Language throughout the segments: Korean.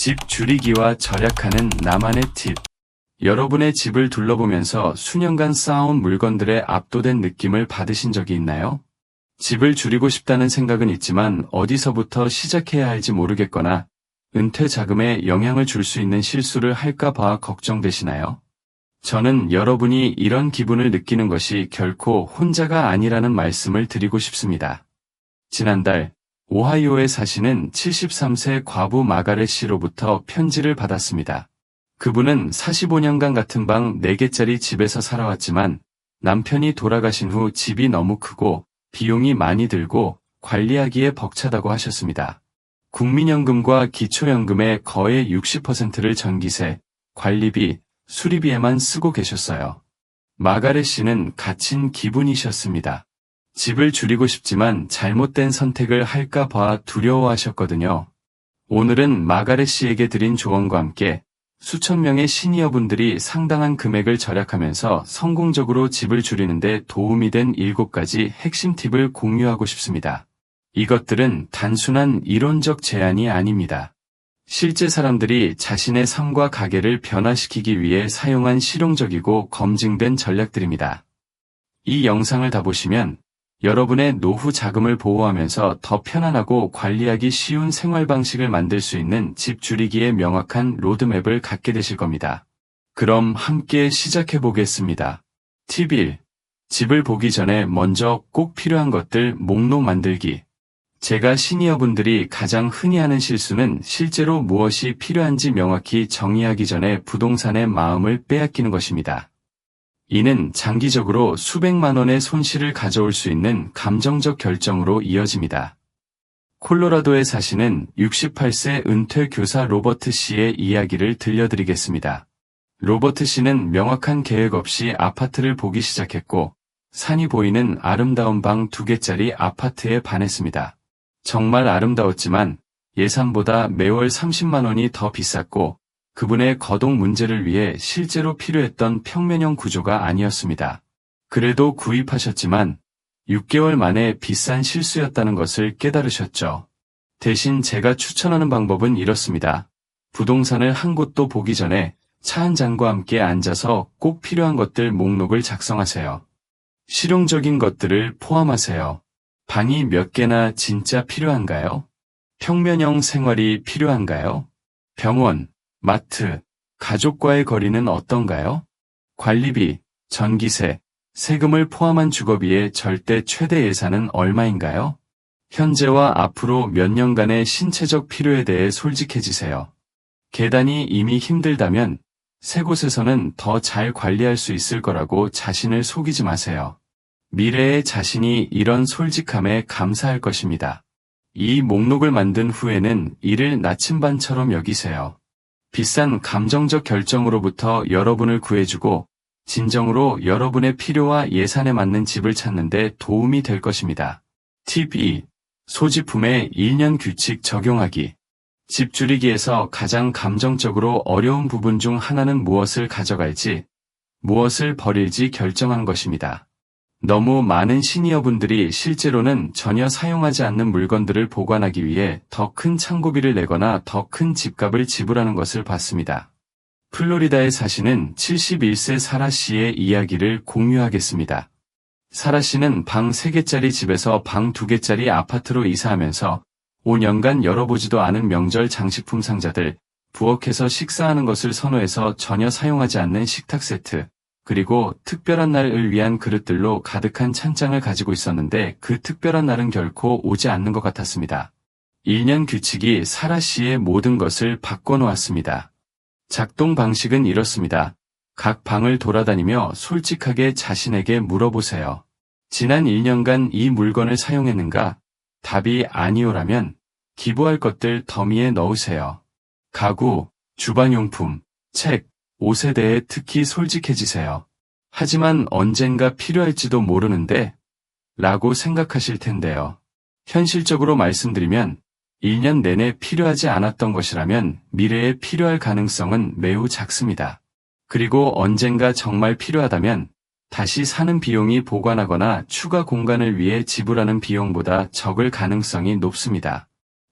집 줄이기와 절약하는 나만의 팁. 여러분의 집을 둘러보면서 수년간 쌓아온 물건들에 압도된 느낌을 받으신 적이 있나요? 집을 줄이고 싶다는 생각은 있지만 어디서부터 시작해야 할지 모르겠거나 은퇴 자금에 영향을 줄 수 있는 실수를 할까 봐 걱정되시나요? 저는 여러분이 이런 기분을 느끼는 것이 결코 혼자가 아니라는 말씀을 드리고 싶습니다. 지난달 오하이오에 사시는 73세 과부 마가렛 씨로부터 편지를 받았습니다. 그분은 45년간 같은 방 4개짜리 집에서 살아왔지만 남편이 돌아가신 후 집이 너무 크고 비용이 많이 들고 관리하기에 벅차다고 하셨습니다. 국민연금과 기초연금의 거의 60%를 전기세, 관리비, 수리비에만 쓰고 계셨어요. 마가렛 씨는 갇힌 기분이셨습니다. 집을 줄이고 싶지만 잘못된 선택을 할까 봐 두려워하셨거든요. 오늘은 마가렛 씨에게 드린 조언과 함께 수천 명의 시니어분들이 상당한 금액을 절약하면서 성공적으로 집을 줄이는데 도움이 된 7가지 핵심 팁을 공유하고 싶습니다. 이것들은 단순한 이론적 제안이 아닙니다. 실제 사람들이 자신의 삶과 가게를 변화시키기 위해 사용한 실용적이고 검증된 전략들입니다. 이 영상을 다 보시면 여러분의 노후 자금을 보호하면서 더 편안하고 관리하기 쉬운 생활 방식을 만들 수 있는 집 줄이기의 명확한 로드맵을 갖게 되실 겁니다. 그럼 함께 시작해 보겠습니다. 팁 1. 집을 보기 전에 먼저 꼭 필요한 것들 목록 만들기. 제가 시니어분들이 가장 흔히 하는 실수는 실제로 무엇이 필요한지 명확히 정의하기 전에 부동산의 마음을 빼앗기는 것입니다. 이는 장기적으로 수백만 원의 손실을 가져올 수 있는 감정적 결정으로 이어집니다. 콜로라도에 사시는 68세 은퇴 교사 로버트 씨의 이야기를 들려드리겠습니다. 로버트 씨는 명확한 계획 없이 아파트를 보기 시작했고 산이 보이는 아름다운 방 2개짜리 아파트에 반했습니다. 정말 아름다웠지만 예산보다 매월 30만 원이 더 비쌌고 그분의 거동 문제를 위해 실제로 필요했던 평면형 구조가 아니었습니다. 그래도 구입하셨지만 6개월 만에 비싼 실수였다는 것을 깨달으셨죠. 대신 제가 추천하는 방법은 이렇습니다. 부동산을 한 곳도 보기 전에 차 한 잔과 함께 앉아서 꼭 필요한 것들 목록을 작성하세요. 실용적인 것들을 포함하세요. 방이 몇 개나 진짜 필요한가요? 평면형 생활이 필요한가요? 병원, 마트, 가족과의 거리는 어떤가요? 관리비, 전기세, 세금을 포함한 주거비의 절대 최대 예산은 얼마인가요? 현재와 앞으로 몇 년간의 신체적 필요에 대해 솔직해지세요. 계단이 이미 힘들다면 새 곳에서는 더 잘 관리할 수 있을 거라고 자신을 속이지 마세요. 미래의 자신이 이런 솔직함에 감사할 것입니다. 이 목록을 만든 후에는 이를 나침반처럼 여기세요. 비싼 감정적 결정으로부터 여러분을 구해주고 진정으로 여러분의 필요와 예산에 맞는 집을 찾는 데 도움이 될 것입니다. 팁 2. 소지품의 1년 규칙 적용하기. 집 줄이기에서 가장 감정적으로 어려운 부분 중 하나는 무엇을 가져갈지, 무엇을 버릴지 결정하는 것입니다. 너무 많은 시니어분들이 실제로는 전혀 사용하지 않는 물건들을 보관하기 위해 더 큰 창고비를 내거나 더 큰 집값을 지불하는 것을 봤습니다. 플로리다에 사시는 71세 사라 씨의 이야기를 공유하겠습니다. 사라 씨는 방 3개짜리 집에서 방 2개짜리 아파트로 이사하면서 5년간 열어보지도 않은 명절 장식품 상자들, 부엌에서 식사하는 것을 선호해서 전혀 사용하지 않는 식탁 세트, 그리고 특별한 날을 위한 그릇들로 가득한 찬장을 가지고 있었는데 그 특별한 날은 결코 오지 않는 것 같았습니다. 1년 규칙이 사라 씨의 모든 것을 바꿔놓았습니다. 작동 방식은 이렇습니다. 각 방을 돌아다니며 솔직하게 자신에게 물어보세요. 지난 1년간 이 물건을 사용했는가? 답이 아니오라면 기부할 것들 더미에 넣으세요. 가구, 주방용품, 책, 옷에 대해 특히 솔직해지세요. 하지만 언젠가 필요할지도 모르는데 라고 생각하실 텐데요. 현실적으로 말씀드리면 1년 내내 필요하지 않았던 것이라면 미래에 필요할 가능성은 매우 작습니다. 그리고 언젠가 정말 필요하다면 다시 사는 비용이 보관하거나 추가 공간을 위해 지불하는 비용보다 적을 가능성이 높습니다.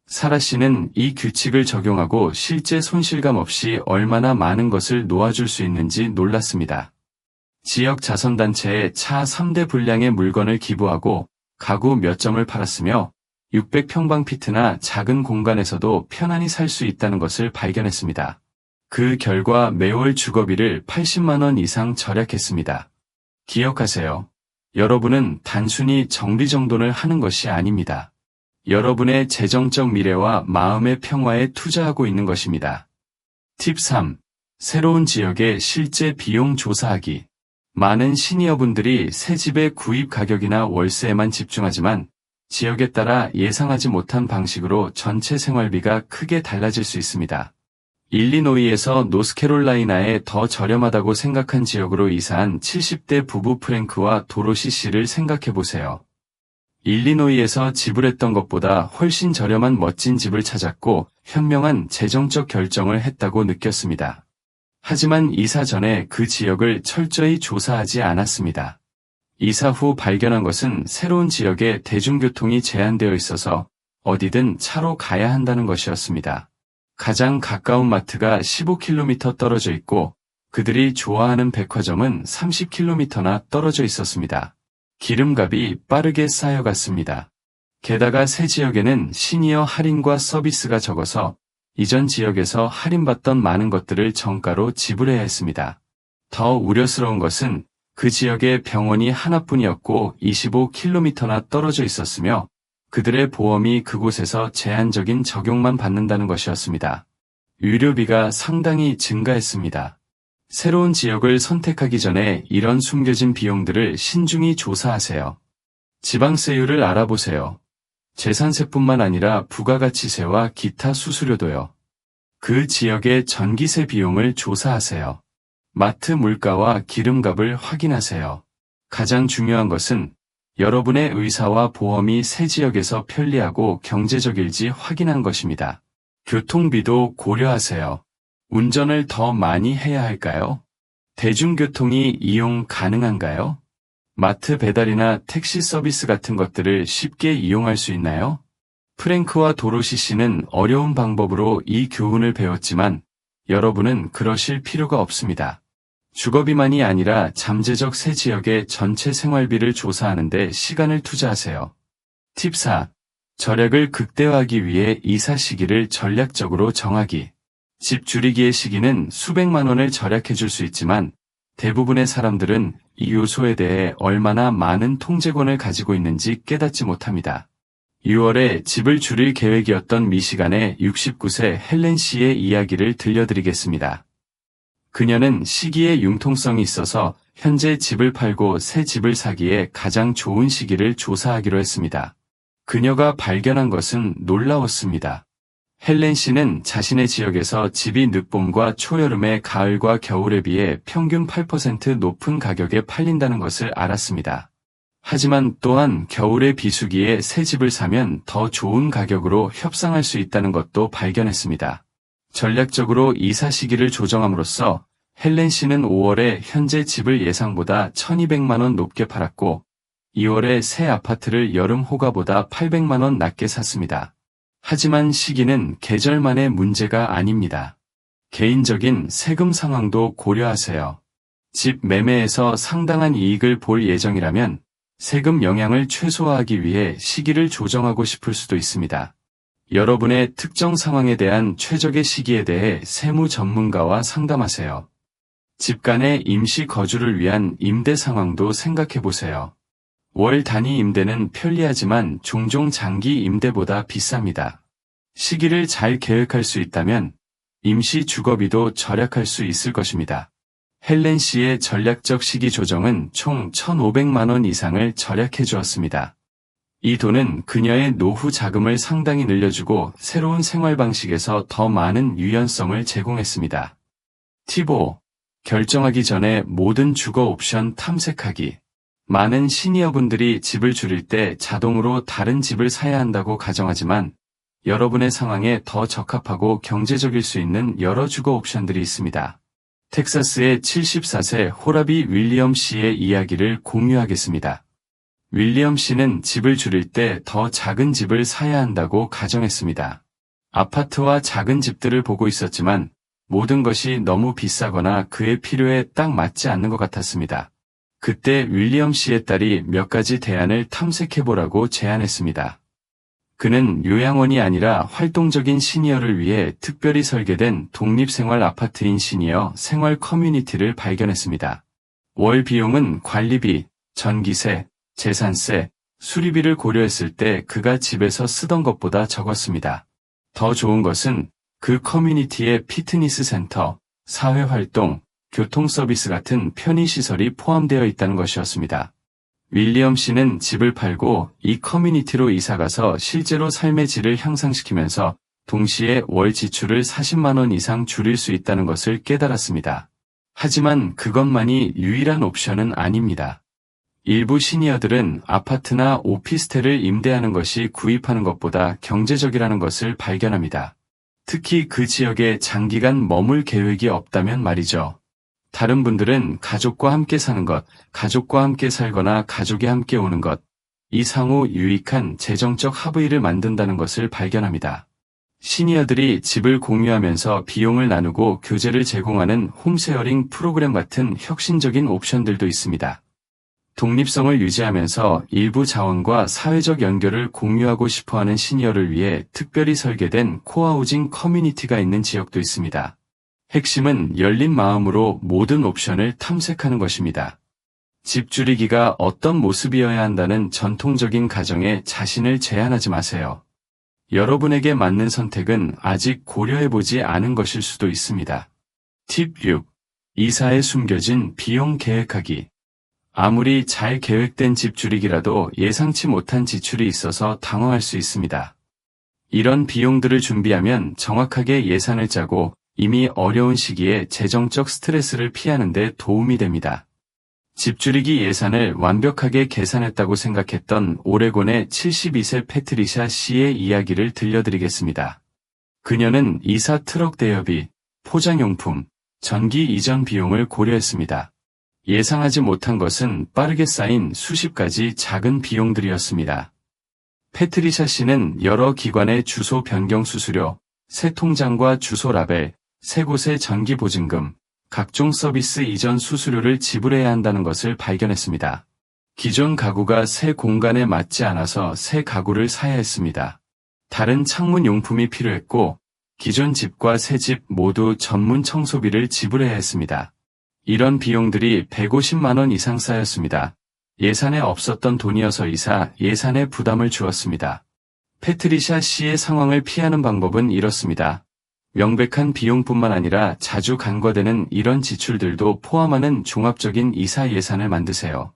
사라 씨는 이 규칙을 적용하고 실제 손실감 없이 얼마나 많은 것을 놓아줄 수 있는지 놀랐습니다. 지역 자선단체에 차 3대 분량의 물건을 기부하고 가구 몇 점을 팔았으며 600평방피트나 작은 공간에서도 편안히 살 수 있다는 것을 발견했습니다. 그 결과 매월 주거비를 80만 원 이상 절약했습니다. 기억하세요. 여러분은 단순히 정리정돈을 하는 것이 아닙니다. 여러분의 재정적 미래와 마음의 평화에 투자하고 있는 것입니다. 팁 3. 새로운 지역의 실제 비용 조사하기. 많은 시니어분들이 새 집의 구입 가격이나 월세에만 집중하지만 지역에 따라 예상하지 못한 방식으로 전체 생활비가 크게 달라질 수 있습니다. 일리노이에서 노스캐롤라이나에 더 저렴하다고 생각한 지역으로 이사한 70대 부부 프랭크와 도로시 씨를 생각해 보세요. 일리노이에서 지불했던 것보다 훨씬 저렴한 멋진 집을 찾았고 현명한 재정적 결정을 했다고 느꼈습니다. 하지만 이사 전에 그 지역을 철저히 조사하지 않았습니다. 이사 후 발견한 것은 새로운 지역에 대중교통이 제한되어 있어서 어디든 차로 가야 한다는 것이었습니다. 가장 가까운 마트가 15km 떨어져 있고 그들이 좋아하는 백화점은 30km나 떨어져 있었습니다. 기름값이 빠르게 쌓여갔습니다. 게다가 새 지역에는 시니어 할인과 서비스가 적어서 이전 지역에서 할인받던 많은 것들을 정가로 지불해야 했습니다. 더 우려스러운 것은 그 지역에 병원이 하나뿐이었고 25km나 떨어져 있었으며 그들의 보험이 그곳에서 제한적인 적용만 받는다는 것이었습니다. 의료비가 상당히 증가했습니다. 새로운 지역을 선택하기 전에 이런 숨겨진 비용들을 신중히 조사하세요. 지방세율을 알아보세요. 재산세뿐만 아니라 부가가치세와 기타 수수료도요. 그 지역의 전기세 비용을 조사하세요. 마트 물가와 기름값을 확인하세요. 가장 중요한 것은 여러분의 의사와 보험이 새 지역에서 편리하고 경제적일지 확인한 것입니다. 교통비도 고려하세요. 운전을 더 많이 해야 할까요? 대중교통이 이용 가능한가요? 마트 배달이나 택시 서비스 같은 것들을 쉽게 이용할 수 있나요? 프랭크와 도로시 씨는 어려운 방법으로 이 교훈을 배웠지만 여러분은 그러실 필요가 없습니다. 주거비만이 아니라 잠재적 새 지역의 전체 생활비를 조사하는 데 시간을 투자하세요. 팁 4. 절약을 극대화하기 위해 이사 시기를 전략적으로 정하기. 집 줄이기의 시기는 수백만 원을 절약해 줄 수 있지만 대부분의 사람들은 이 요소에 대해 얼마나 많은 통제권을 가지고 있는지 깨닫지 못합니다. 6월에 집을 줄일 계획이었던 미시간의 69세 헬렌 씨의 이야기를 들려드리겠습니다. 그녀는 시기의 융통성이 있어서 현재 집을 팔고 새 집을 사기에 가장 좋은 시기를 조사하기로 했습니다. 그녀가 발견한 것은 놀라웠습니다. 헬렌 씨는 자신의 지역에서 집이 늦봄과 초여름의 가을과 겨울에 비해 평균 8% 높은 가격에 팔린다는 것을 알았습니다. 하지만 또한 겨울의 비수기에 새 집을 사면 더 좋은 가격으로 협상할 수 있다는 것도 발견했습니다. 전략적으로 이사 시기를 조정함으로써 헬렌 씨는 5월에 현재 집을 예상보다 1200만 원 높게 팔았고 2월에 새 아파트를 여름 호가보다 800만 원 낮게 샀습니다. 하지만 시기는 계절만의 문제가 아닙니다. 개인적인 세금 상황도 고려하세요. 집 매매에서 상당한 이익을 볼 예정이라면 세금 영향을 최소화하기 위해 시기를 조정하고 싶을 수도 있습니다. 여러분의 특정 상황에 대한 최적의 시기에 대해 세무 전문가와 상담하세요. 집 간의 임시 거주를 위한 임대 상황도 생각해 보세요. 월 단위 임대는 편리하지만 종종 장기 임대보다 비쌉니다. 시기를 잘 계획할 수 있다면 임시 주거비도 절약할 수 있을 것입니다. 헬렌 씨의 전략적 시기 조정은 총 1,500만 원 이상을 절약해 주었습니다. 이 돈은 그녀의 노후 자금을 상당히 늘려주고 새로운 생활 방식에서 더 많은 유연성을 제공했습니다. 팁 5. 결정하기 전에 모든 주거 옵션 탐색하기. 많은 시니어분들이 집을 줄일 때 자동으로 다른 집을 사야 한다고 가정하지만 여러분의 상황에 더 적합하고 경제적일 수 있는 여러 주거 옵션들이 있습니다. 텍사스의 74세 호라비 윌리엄 씨의 이야기를 공유하겠습니다. 윌리엄 씨는 집을 줄일 때 더 작은 집을 사야 한다고 가정했습니다. 아파트와 작은 집들을 보고 있었지만 모든 것이 너무 비싸거나 그의 필요에 딱 맞지 않는 것 같았습니다. 그때 윌리엄 씨의 딸이 몇 가지 대안을 탐색해보라고 제안했습니다. 그는 요양원이 아니라 활동적인 시니어를 위해 특별히 설계된 독립생활 아파트인 시니어 생활 커뮤니티를 발견했습니다. 월 비용은 관리비, 전기세, 재산세, 수리비를 고려했을 때 그가 집에서 쓰던 것보다 적었습니다. 더 좋은 것은 그 커뮤니티에 피트니스 센터, 사회활동, 교통서비스 같은 편의시설이 포함되어 있다는 것이었습니다. 윌리엄 씨는 집을 팔고 이 커뮤니티로 이사가서 실제로 삶의 질을 향상시키면서 동시에 월 지출을 40만 원 이상 줄일 수 있다는 것을 깨달았습니다. 하지만 그것만이 유일한 옵션은 아닙니다. 일부 시니어들은 아파트나 오피스텔을 임대하는 것이 구입하는 것보다 경제적이라는 것을 발견합니다. 특히 그 지역에 장기간 머물 계획이 없다면 말이죠. 다른 분들은 가족과 함께 사는 것, 가족과 함께 살거나 가족이 함께 오는 것, 이 상호 유익한 재정적 합의를 만든다는 것을 발견합니다. 시니어들이 집을 공유하면서 비용을 나누고 교제를 제공하는 홈쉐어링 프로그램 같은 혁신적인 옵션들도 있습니다. 독립성을 유지하면서 일부 자원과 사회적 연결을 공유하고 싶어하는 시니어를 위해 특별히 설계된 코하우징 커뮤니티가 있는 지역도 있습니다. 핵심은 열린 마음으로 모든 옵션을 탐색하는 것입니다. 집 줄이기가 어떤 모습이어야 한다는 전통적인 가정에 자신을 제한하지 마세요. 여러분에게 맞는 선택은 아직 고려해보지 않은 것일 수도 있습니다. 팁 6. 이사에 숨겨진 비용 계획하기. 아무리 잘 계획된 집 줄이기라도 예상치 못한 지출이 있어서 당황할 수 있습니다. 이런 비용들을 준비하면 정확하게 예산을 짜고 이미 어려운 시기에 재정적 스트레스를 피하는 데 도움이 됩니다. 집 줄이기 예산을 완벽하게 계산했다고 생각했던 오레곤의 72세 패트리샤 씨의 이야기를 들려드리겠습니다. 그녀는 이사 트럭 대여비, 포장용품, 전기 이전 비용을 고려했습니다. 예상하지 못한 것은 빠르게 쌓인 수십 가지 작은 비용들이었습니다. 패트리샤 씨는 여러 기관의 주소 변경 수수료, 새 통장과 주소 라벨, 새 곳의 전기 보증금, 각종 서비스 이전 수수료를 지불해야 한다는 것을 발견했습니다. 기존 가구가 새 공간에 맞지 않아서 새 가구를 사야 했습니다. 다른 창문 용품이 필요했고 기존 집과 새 집 모두 전문 청소비를 지불해야 했습니다. 이런 비용들이 150만 원 이상 쌓였습니다. 예산에 없었던 돈이어서이사 예산에 부담을 주었습니다. 패트리샤 씨의 상황을 피하는 방법은 이렇습니다. 명백한 비용뿐만 아니라 자주 간과되는 이런 지출들도 포함하는 종합적인 이사 예산을 만드세요.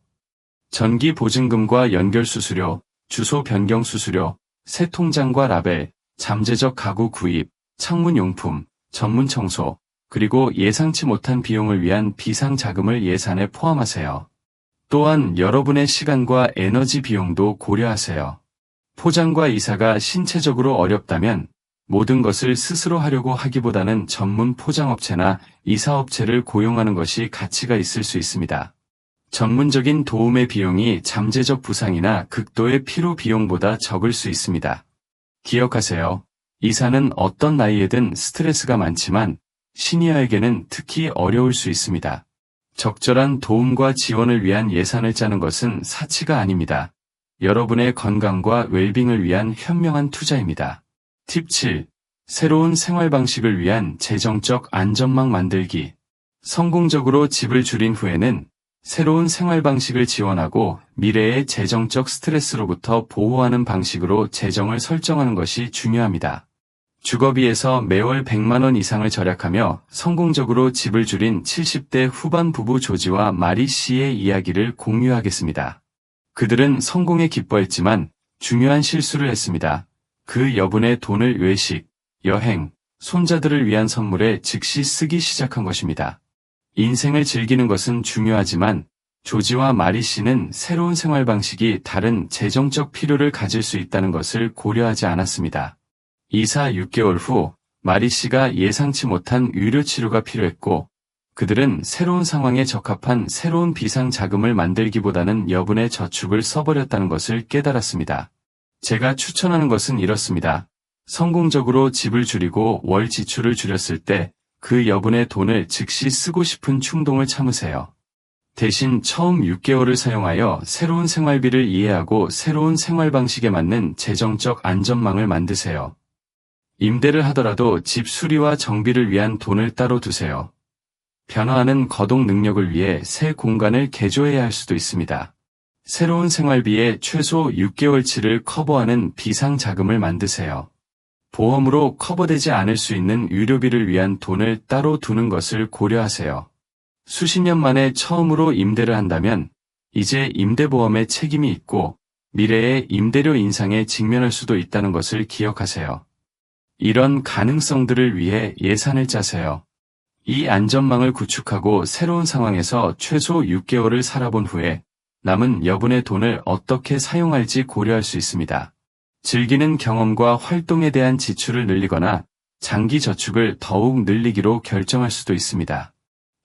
전기 보증금과 연결 수수료, 주소 변경 수수료, 새 통장과 라벨, 잠재적 가구 구입, 창문 용품, 전문 청소, 그리고 예상치 못한 비용을 위한 비상 자금을 예산에 포함하세요. 또한 여러분의 시간과 에너지 비용도 고려하세요. 포장과 이사가 신체적으로 어렵다면 모든 것을 스스로 하려고 하기보다는 전문 포장업체나 이사업체를 고용하는 것이 가치가 있을 수 있습니다. 전문적인 도움의 비용이 잠재적 부상이나 극도의 피로 비용보다 적을 수 있습니다. 기억하세요. 이사는 어떤 나이에든 스트레스가 많지만 시니어에게는 특히 어려울 수 있습니다. 적절한 도움과 지원을 위한 예산을 짜는 것은 사치가 아닙니다. 여러분의 건강과 웰빙을 위한 현명한 투자입니다. 팁 7. 새로운 생활 방식을 위한 재정적 안전망 만들기. 성공적으로 집을 줄인 후에는 새로운 생활 방식을 지원하고 미래의 재정적 스트레스로부터 보호하는 방식으로 재정을 설정하는 것이 중요합니다. 주거비에서 매월 100만 원 이상을 절약하며 성공적으로 집을 줄인 70대 후반 부부 조지와 마리 씨의 이야기를 공유하겠습니다. 그들은 성공에 기뻐했지만 중요한 실수를 했습니다. 그 여분의 돈을 외식, 여행, 손자들을 위한 선물에 즉시 쓰기 시작한 것입니다. 인생을 즐기는 것은 중요하지만 조지와 마리 씨는 새로운 생활 방식이 다른 재정적 필요를 가질 수 있다는 것을 고려하지 않았습니다. 이사 6개월 후 마리 씨가 예상치 못한 의료 치료가 필요했고 그들은 새로운 상황에 적합한 새로운 비상 자금을 만들기보다는 여분의 저축을 써버렸다는 것을 깨달았습니다. 제가 추천하는 것은 이렇습니다. 성공적으로 집을 줄이고 월 지출을 줄였을 때 그 여분의 돈을 즉시 쓰고 싶은 충동을 참으세요. 대신 처음 6개월을 사용하여 새로운 생활비를 이해하고 새로운 생활 방식에 맞는 재정적 안전망을 만드세요. 임대를 하더라도 집 수리와 정비를 위한 돈을 따로 두세요. 변화하는 거동 능력을 위해 새 공간을 개조해야 할 수도 있습니다. 새로운 생활비에 최소 6개월치를 커버하는 비상 자금을 만드세요. 보험으로 커버되지 않을 수 있는 의료비를 위한 돈을 따로 두는 것을 고려하세요. 수십 년 만에 처음으로 임대를 한다면 이제 임대보험의 책임이 있고 미래의 임대료 인상에 직면할 수도 있다는 것을 기억하세요. 이런 가능성들을 위해 예산을 짜세요. 이 안전망을 구축하고 새로운 상황에서 최소 6개월을 살아본 후에 남은 여분의 돈을 어떻게 사용할지 고려할 수 있습니다. 즐기는 경험과 활동에 대한 지출을 늘리거나 장기 저축을 더욱 늘리기로 결정할 수도 있습니다.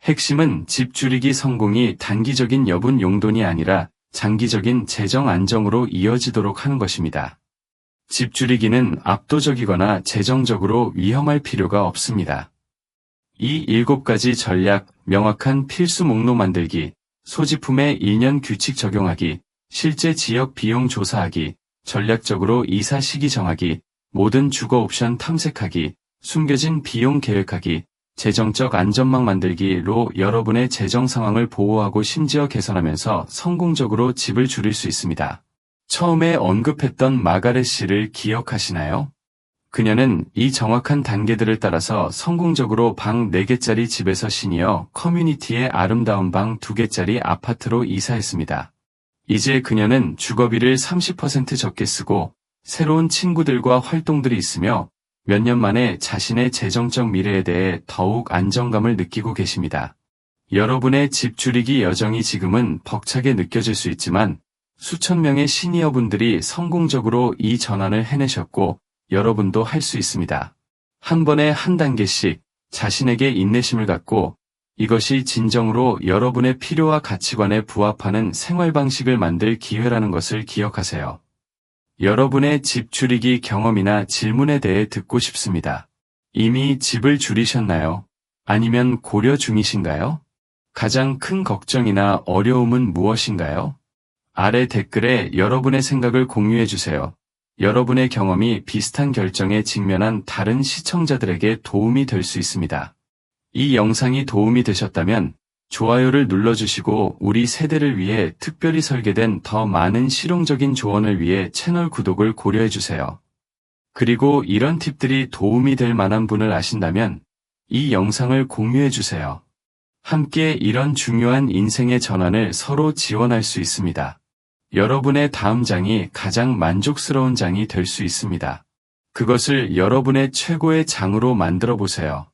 핵심은 집 줄이기 성공이 단기적인 여분 용돈이 아니라 장기적인 재정 안정으로 이어지도록 하는 것입니다. 집 줄이기는 압도적이거나 재정적으로 위험할 필요가 없습니다. 이 7가지 전략, 명확한 필수 목록 만들기, 소지품의 1년 규칙 적용하기, 실제 지역 비용 조사하기, 전략적으로 이사 시기 정하기, 모든 주거 옵션 탐색하기, 숨겨진 비용 계획하기, 재정적 안전망 만들기로 여러분의 재정 상황을 보호하고 심지어 개선하면서 성공적으로 집을 줄일 수 있습니다. 처음에 언급했던 마가렛 씨를 기억하시나요? 그녀는 이 정확한 단계들을 따라서 성공적으로 방 4개짜리 집에서 시니어 커뮤니티의 아름다운 방 2개짜리 아파트로 이사했습니다. 이제 그녀는 주거비를 30% 적게 쓰고 새로운 친구들과 활동들이 있으며 몇 년 만에 자신의 재정적 미래에 대해 더욱 안정감을 느끼고 계십니다. 여러분의 집 줄이기 여정이 지금은 벅차게 느껴질 수 있지만 수천 명의 시니어분들이 성공적으로 이 전환을 해내셨고 여러분도 할 수 있습니다. 한 번에 한 단계씩 자신에게 인내심을 갖고 이것이 진정으로 여러분의 필요와 가치관에 부합하는 생활 방식을 만들 기회라는 것을 기억하세요. 여러분의 집 줄이기 경험이나 질문에 대해 듣고 싶습니다. 이미 집을 줄이셨나요? 아니면 고려 중이신가요? 가장 큰 걱정이나 어려움은 무엇인가요? 아래 댓글에 여러분의 생각을 공유해 주세요. 여러분의 경험이 비슷한 결정에 직면한 다른 시청자들에게 도움이 될 수 있습니다. 이 영상이 도움이 되셨다면 좋아요를 눌러주시고 우리 세대를 위해 특별히 설계된 더 많은 실용적인 조언을 위해 채널 구독을 고려해주세요. 그리고 이런 팁들이 도움이 될 만한 분을 아신다면 이 영상을 공유해주세요. 함께 이런 중요한 인생의 전환을 서로 지원할 수 있습니다. 여러분의 다음 장이 가장 만족스러운 장이 될 수 있습니다. 그것을 여러분의 최고의 장으로 만들어 보세요.